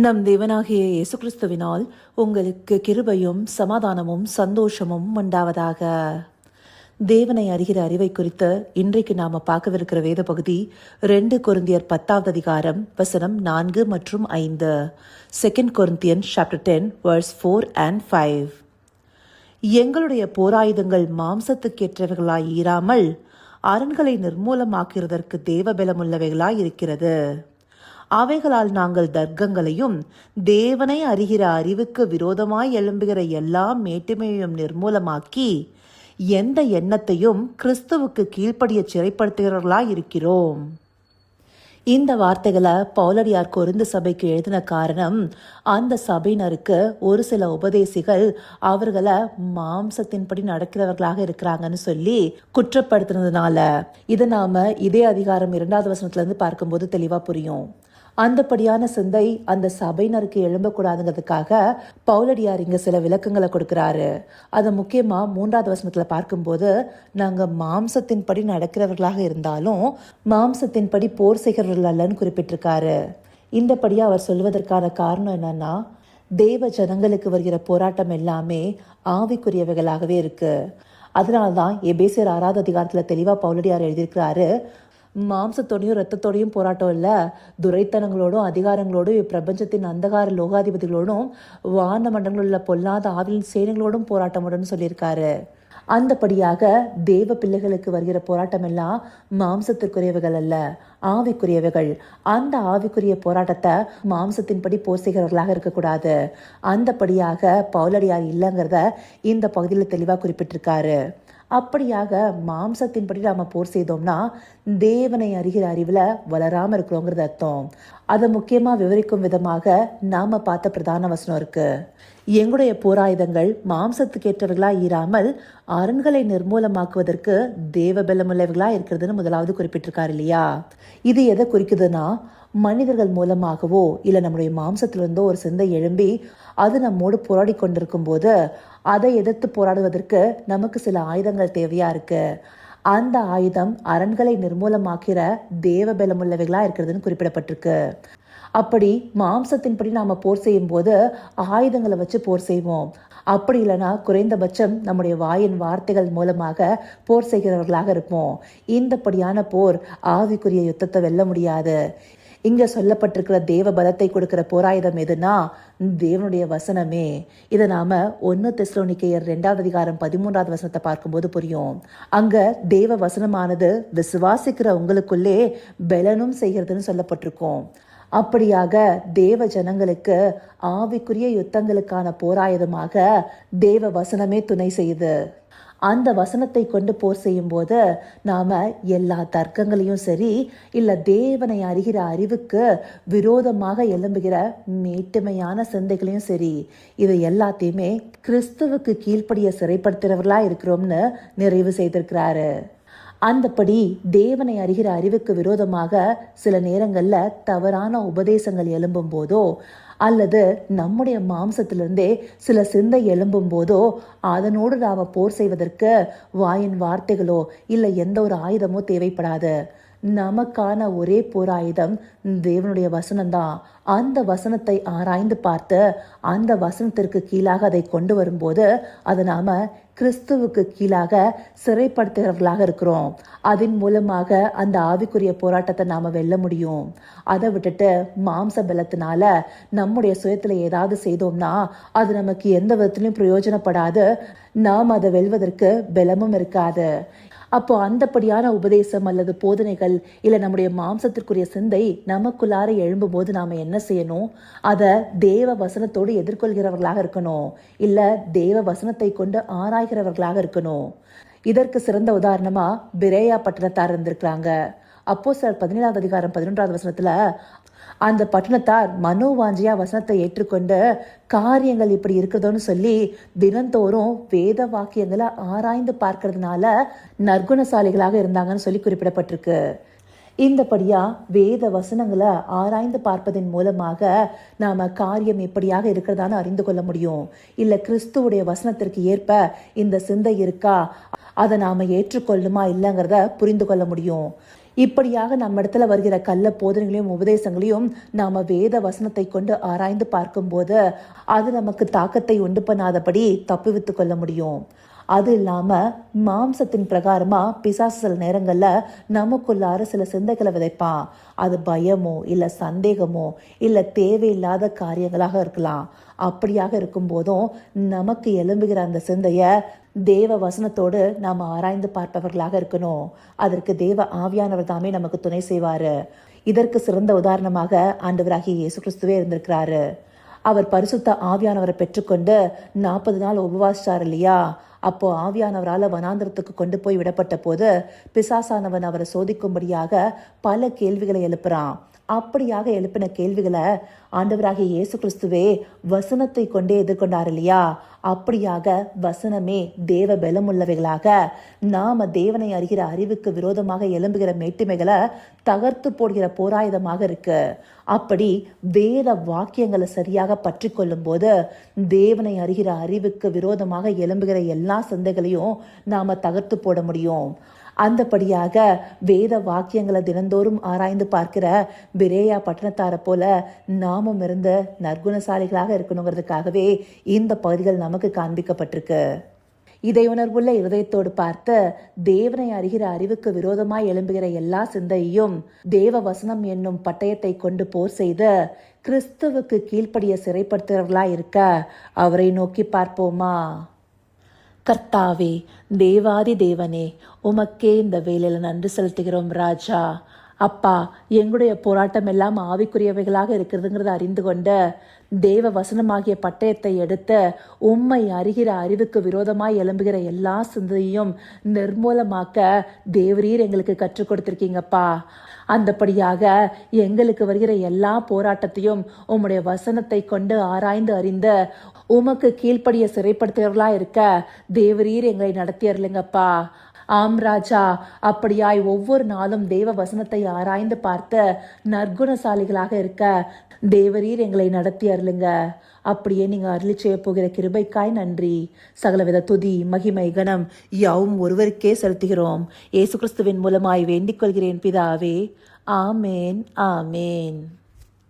நம் தேவனாகிய இயேசு கிறிஸ்துவினால் உங்களுக்கு கிருபையும் சமாதானமும் சந்தோஷமும் உண்டாவதாக. தேவனை அறிகிற அறிவை குறித்து இன்றைக்கு நாம பார்க்கவிருக்கிற வேத பகுதி 2 கொரிந்தியர் 10வது அதிகாரம் வசனம் 4 மற்றும் 5. 2 Corinthians chapter 10 verse 4 and 5. எங்களுடைய போராயுதங்கள் மாம்சத்துக்கேற்றவைகளாய் இராமல் அரண்களை நிர்மூலமாக்குவதற்கு தேவபலமுள்ளவைகளாய் இருக்கிறது. அவைகளால் நாங்கள் தர்க்கங்களையும் தேவனை அறிகிற அறிவுக்கு விரோதமாய் எழும்புகிற எல்லா மேட்டுமையையும் நிர்மூலமாக்கி எந்த எண்ணத்தையும் கிறிஸ்துவுக்கு கீழ்ப்படிய சிறைப்படுத்துகிறவர்களாய் இருக்கிறோம். இந்த வார்த்தைகளை பவுலடியார் கொரிந்து சபைக்கு எழுதின காரணம், அந்த சபையினருக்கு ஒரு சில உபதேசிகள் அவர்களை மாம்சத்தின்படி நடக்கிறவர்களாக இருக்கிறாங்கன்னு சொல்லி குற்றப்படுத்தினதுனால. இதை நாம இதே அதிகாரம் 2வது வசனத்துல இருந்து பார்க்கும்போது தெளிவா புரியும். அந்தபடியான சிந்தை அந்த சபையினருக்கு எழும்பக்கூடாதுங்கிறதுக்காக பவுலடியார் இங்க சில விளக்கங்களை கொடுக்கிறாரு. அதை முக்கியமா 3வது வசனத்துல பார்க்கும்போது, நாங்க மாம்சத்தின்படி நடக்கிறவர்களாக இருந்தாலும் மாம்சத்தின்படி போர் செய்கிறவர்கள் அல்லன்னு குறிப்பிட்டிருக்காரு. இந்தபடியா அவர் சொல்வதற்கான காரணம் என்னன்னா, தேவ ஜனங்களுக்கு வருகிற போராட்டம் எல்லாமே ஆவிக்குரியவைகளாகவே இருக்கு. அதனால்தான் எபேசியர் 6வது அதிகாரத்துல தெளிவா பவுலடியார் எழுதியிருக்கிறாரு, மாம்சத்தோடையும் இரத்தத்தோடையும் போராட்டம் இல்ல, துரைத்தனங்களோடும் அதிகாரங்களோடும் இப்பிரபஞ்சத்தின் அந்தகார லோகாதிபதிகளோடும் வான மண்டலங்களில் உள்ள பொல்லாத ஆவியின் சேனைகளோடும் போராட்டம் சொல்லியிருக்காரு. அந்தபடியாக தேவ பிள்ளைகளுக்கு வருகிற போராட்டம் எல்லாம் மாம்சத்திற்குரியவைகள் அல்ல, ஆவிக்குரியவைகள். அந்த ஆவிக்குரிய போராட்டத்தை மாம்சத்தின்படி போர் செய்கிறவர்களாக இருக்கக்கூடாது. அந்தபடியாக பவுலடியார் இல்லைங்கிறத இந்த பகுதியில் தெளிவாக குறிப்பிட்டிருக்காரு. அப்படியாக மாம்சத்தின்படி நாம போர் செய்தோம்னா தேவனை அறிகிற அறிவுல வளராம இருக்கிறோங்கிறது அர்த்தம். அதை முக்கியமா விவரிக்கும் விதமாக நாம பார்த்த பிரதான வசனம் இருக்கு. எங்களுடைய போராயுதங்கள் மாம்சத்துக்கேற்றவர்களா இராமல் அரண்களை நிர்மூலமாக்குவதற்கு தேவபலமுள்ளவர்களா இருக்கிறதுன்னு முதலாவது குறிப்பிட்டிருக்காரு இல்லையா. இது எதை குறிக்குதுன்னா, மனிதர்கள் மூலமாகவோ இல்லை நம்முடைய மாம்சத்திலிருந்தோ ஒரு சிந்தை எழும்பி அது நம்மோடு போராடி கொண்டிருக்கும் போது அதை எதிர்த்து போராடுவதற்கு நமக்கு சில ஆயுதங்கள் தேவையா இருக்கு. அந்த ஆயுதம் அரண்களை நிர்மூலமாக்கிற தேவபலமுள்ளவைகளா இருக்கிறதுன்னு குறிப்பிடப்பட்டிருக்கு. அப்படி மாம்சத்தின்படி நாம போர் செய்யும் போது ஆயுதங்களை வச்சு போர் செய்வோம். அப்படி இல்லைன்னா குறைந்தபட்சம் நம்முடைய வாயின் வார்த்தைகள் மூலமாக போர் செய்கிறவர்களாக இருப்போம். இந்தபடியான போர் ஆவிக்குரிய யுத்தத்தை வெல்ல முடியாது. இங்க சொல்லப்பட்டிருக்கிற தேவ பலத்தை கொடுக்கிற போராயுதம் எதுனா தேவனுடைய வசனமே. இதை நாம 1 தெசலோனிக்கேயர் 2வது அதிகாரம் 13வது வசனத்தை பார்க்கும்போது புரியும். அங்க தேவ வசனமானது விசுவாசிக்கிற உங்களுக்குள்ளே பலனும் செய்கிறதுன்னு சொல்லப்பட்டிருக்கோம். அப்படியாக தேவ ஜனங்களுக்கு ஆவிக்குரிய யுத்தங்களுக்கான போராயுதமாக தேவ வசனமே துணை செய்யுது. அந்த வசனத்தை கொண்டு போர் செய்யும் போது நாம எல்லா தர்க்கங்களையும் சரி, இல்ல தேவனை அறிகிற அறிவுக்கு விரோதமாக எழும்புகிற மேட்டுமையான சிந்தைகளையும் சரி, இவை எல்லாத்தையுமே கிறிஸ்துவுக்கு கீழ்ப்படிய சிறைப்படுத்துறவர்களா இருக்கிறோம்னு நிறைவு செய்திருக்கிறாரு. அந்தபடி தேவனை அறிகிற அறிவுக்கு விரோதமாக சில நேரங்கள்ல தவறான உபதேசங்கள் எழும்பும் போதோ அல்லது நம்முடைய மாம்சத்திலிருந்தே சில சிந்தை எழும்பும் போதோ அதனோடு நாம போர் செய்வதற்கு வாயின் வார்த்தைகளோ இல்லை எந்த ஒரு ஆயுதமோ தேவைப்படாது. நமக்கான ஒரே போராயுதம் தேவனுடைய வசனம்தான். அந்த வசனத்தை ஆராய்ந்து பார்த்து அந்த வசனத்திற்கு கீழாக அதை கொண்டு வரும்போது அதை நாம கிறிஸ்துவுக்கு கீழாக சிறைப்படுத்துகிறவர்களாக இருக்கிறோம். அதன் மூலமாக அந்த ஆவிக்குரிய போராட்டத்தை நாம வெல்ல முடியும். அதை விட்டுட்டு மாம்ச பலத்தினால நம்முடைய சுயத்துல ஏதாவது செய்தோம்னா அது நமக்கு எந்த விதத்திலையும் பிரயோஜனப்படாது. நாம் அதை வெல்வதற்கு பலமும் இருக்காது. அப்போ அந்தப்படியான உபதேசம் அல்லது போதனைகள் இல்லை நம்முடைய மாம்சத்திற்குரிய சிந்தை நமக்குள்ளார எழும்பும் போது நாம என்ன செய்யணும்? அதை தேவ வசனத்தோடு எதிர்கொள்கிறவர்களாக இருக்கணும், இல்லை தேவ வசனத்தை கொண்டு ஆராய்கிறவர்களாக இருக்கணும். இதற்கு சிறந்த உதாரணமா பெரேயா பட்டணத்தார் இருந்திருக்கிறாங்க. அப்போஸ்தலர் 17வது அதிகாரம் 11வது வசனத்துல அந்த பட்டணத்தார் மனோவாஞ்சியா வசனத்தை ஏற்றுக்கொண்டு காரியங்கள் இப்படி இருக்கிறதோன்னு சொல்லி தினந்தோறும் வேத வாக்கியங்களை ஆராய்ந்து பார்க்கறதுனால நற்குணசாலிகளாக இருந்தாங்கன்னு சொல்லி குறிப்பிடப்பட்டிருக்கு. இந்தபடியா வேத வசனங்களை ஆராய்ந்து பார்ப்பதன் மூலமாக நாம காரியம் எப்படியாக இருக்கிறதான்னு அறிந்து கொள்ள முடியும். இல்ல கிறிஸ்துவுடைய வசனத்திற்கு ஏற்ப இந்த சிந்தை இருக்கா, அதை நாம ஏற்றுக்கொள்ளுமா இல்லைங்கிறத புரிந்து கொள்ள முடியும். இப்படியாக நம்ம இடத்துல வருகிற கள்ள போதனைகளையும் உபதேசங்களையும் நாம வேத வசனத்தை கொண்டு ஆராய்ந்து பார்க்கும்போது அது நமக்கு தாக்கத்தை உண்டு பண்ணாதபடி தப்புவித்து கொள்ள முடியும். அது இல்லாம மாம்சத்தின் பிரகாரமா பிசாசு சில நேரங்கள்ல நமக்குள்ளார சில சிந்தைகளை விதைப்பான். அது பயமோ இல்ல சந்தேகமோ இல்ல தேவையில்லாத காரியங்களாக இருக்கலாம். அப்படியாக இருக்கும் போதும் நமக்கு எழும்புகிற அந்த சிந்தைய தேவ வசனத்தோடு நாம் ஆராய்ந்து பார்ப்பவர்களாக இருக்கணும். அதற்கு தேவ ஆவியானவர் தாமே நமக்கு துணை செய்வாரு. இதற்கு சிறந்த உதாரணமாக ஆண்டவராகிய இயேசு கிறிஸ்துவே இருந்திருக்கிறாரு. அவர் பரிசுத்த ஆவியானவரை பெற்றுக்கொண்டு 40 நாள் உபவாசிச்சார் இல்லையா? அப்போ ஆவியானவரால் வனாந்திரத்துக்கு கொண்டு போய் விடப்பட்ட போது பிசாசானவன் அவரை சோதிக்கும்படியாக பல கேள்விகளை எழுப்புறான். அப்படியாக எழுப்பின கேள்விகளை ஆண்டவராகிய இயேசு கிறிஸ்துவே வசனத்தை கொண்டே எதிர்கொண்டார் இல்லையா? அப்படியாக வசனமே தேவ பலமுள்ளவைகளாக நாம தேவனை அறிகிற அறிவுக்கு விரோதமாக எழும்புகிற மேட்டுமைகளை தகர்த்து போடுகிற போராயுதமாக இருக்கு. அப்படி வேத வாக்கியங்களை சரியாக பற்றி கொள்ளும் போது தேவனை அறிகிற அறிவுக்கு விரோதமாக எழும்புகிற எல்லா சிந்தைகளையும் நாம தகர்த்து போட முடியும். அந்தபடியாக வேத வாக்கியங்களை தினந்தோறும் ஆராய்ந்து பார்க்கிற பிரேயா பட்டணத்தாரை போல நாமும் இருந்து நற்குணசாலிகளாக இருக்கணுங்கிறதுக்காகவே இந்த பகுதிகள் நமக்கு காண்பிக்கப்பட்டிருக்கு. இதை உணர்வுள்ள இருதயத்தோடு பார்த்து தேவனை அறிகிற அறிவுக்கு விரோதமாய் எழும்புகிற எல்லா சிந்தையையும் தேவ வசனம் என்னும் பட்டயத்தை கொண்டு போர் செய்து கிறிஸ்துவுக்கு கீழ்ப்படிய சிறைப்படுத்துகிறவர்களாய் இருக்க அவரை நோக்கி பார்ப்போமா? கர்த்தாவே, தேவாதி தேவனே, உமக்கே இந்த வேலையில நன்றி செலுத்துகிறோம் ராஜா. அப்பா, எங்களுடைய போராட்டம் எல்லாம் ஆவிக்குரியவைகளாக இருக்கிறதுங்கிறத அறிந்து கொண்டு தேவ வசனமாகிய பட்டயத்தை எடுத்து உம்மை அறிகிற அறிவுக்கு விரோதமாய் எழும்புகிற எல்லா சிந்தையும் நிர்மூலமாக்க தேவரீர் எங்களுக்கு கற்றுக் கொடுத்திருக்கீங்கப்பா. அந்தபடியாக எங்களுக்கு வருகிற எல்லா போராட்டத்தையும் உம்முடைய வசனத்தை கொண்டு ஆராய்ந்து அறிந்து உமக்கு கீழ்ப்படிய சிறைப்படுத்துகிறவர்களா இருக்க தேவரீர் எங்களை நடத்தியறலுங்கப்பா. ஆம் ராஜா, அப்படியாய் ஒவ்வொரு நாளும் தேவ வசனத்தை ஆராய்ந்து பார்த்து நற்குணசாலிகளாக இருக்க தேவரீர் எங்களை நடத்தி அருளுங்க. அப்படியே நீங்க அருளி செய்ய போகிற கிருபைக்காய் நன்றி. சகலவித துதி மகிமை கனம் யாவும் ஒருவருக்கே செலுத்துகிறோம். இயேசு கிறிஸ்துவின் மூலமாய் வேண்டிக் கொள்கிறேன் பிதாவே. ஆமேன், ஆமேன்.